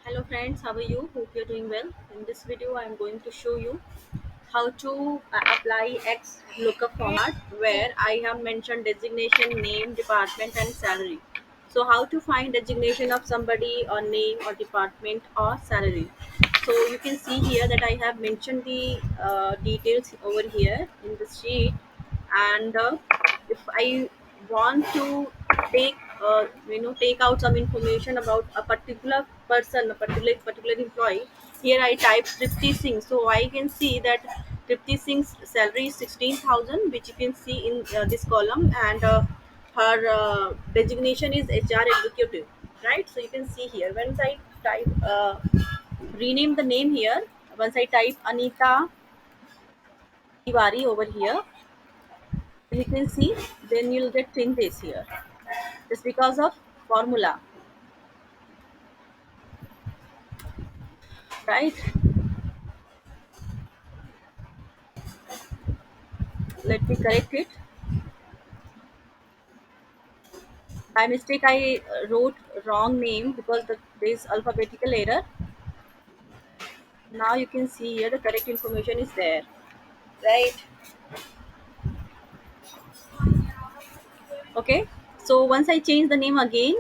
Hello friends, how are you? Hope you're doing well. In this video, I am going to show you how to apply X lookup format where I have mentioned designation, name, department and salary. So how to find designation of somebody or name or department or salary. So you can see here that I have mentioned the details over here in the sheet, and if I want to take take out some information about a particular person, a particular employee, here I type Tripti Singh, so I can see that Tripti Singh's salary is 16,000, which you can see in this column, and her designation is HR executive, right? So you can see here once I type rename the name here, once I type Anita Tiwari over here, you can see then you'll get changes here just because of formula, right? Let me correct it. By mistake I wrote wrong name because there is alphabetical error. Now you can see here the correct information is there, right? Okay, so once I change the name again,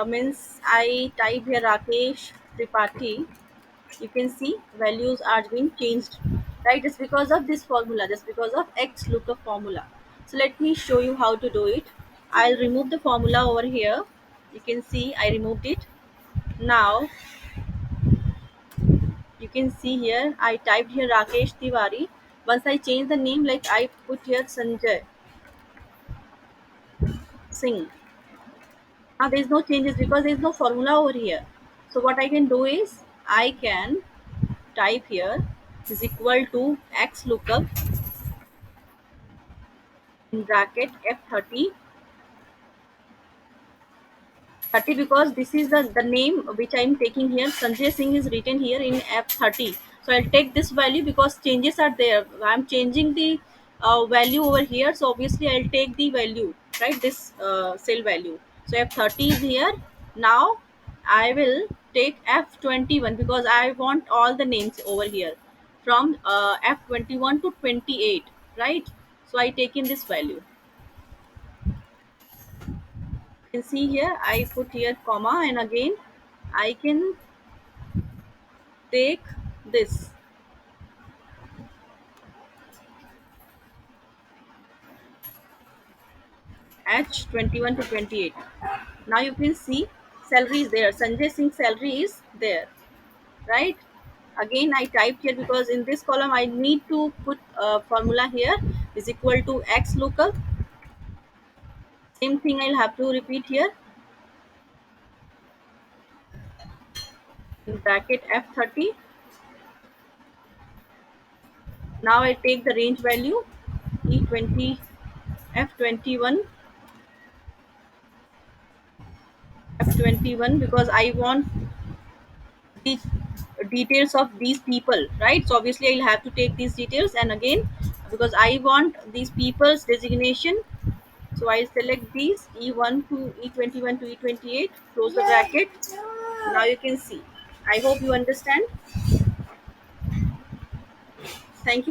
means I type here Rakesh Tripathi, you can see values are being changed, right? Just because of this formula, just because of X lookup formula. So let me show you how to do it. I'll remove the formula over here. You can see I removed it. Now you can see here I typed here Rakesh Tiwari. Once I change the name, like I put here Sanjay Singh. Now there is no changes because there is no formula over here. So what I can do is I can type here is equal to X lookup in bracket F30 because this is the name which I am taking here. Sanjay Singh is written here in F30. So I'll take this value because changes are there. I'm changing the value over here. So obviously I'll take the value, right? This cell value. So F30 is here. Now I will take F21 because I want all the names over here from F21 to 28, right? So I take in this value. You can see here I put here comma, and again I can take this H21 to 28. Now you can see salary is there. Sanjay Singh salary is there, right? Again I typed here because in this column I need to put formula here is equal to X lookup. Same thing I'll have to repeat here in bracket F30. Now I take the range value E20 F21 F21 because I want the details of these people, right? So obviously I'll have to take these details, and again because I want these people's designation, so I'll select these E1 to E21 to E28, close the bracket. Now you can see, I hope you understand. Thank you.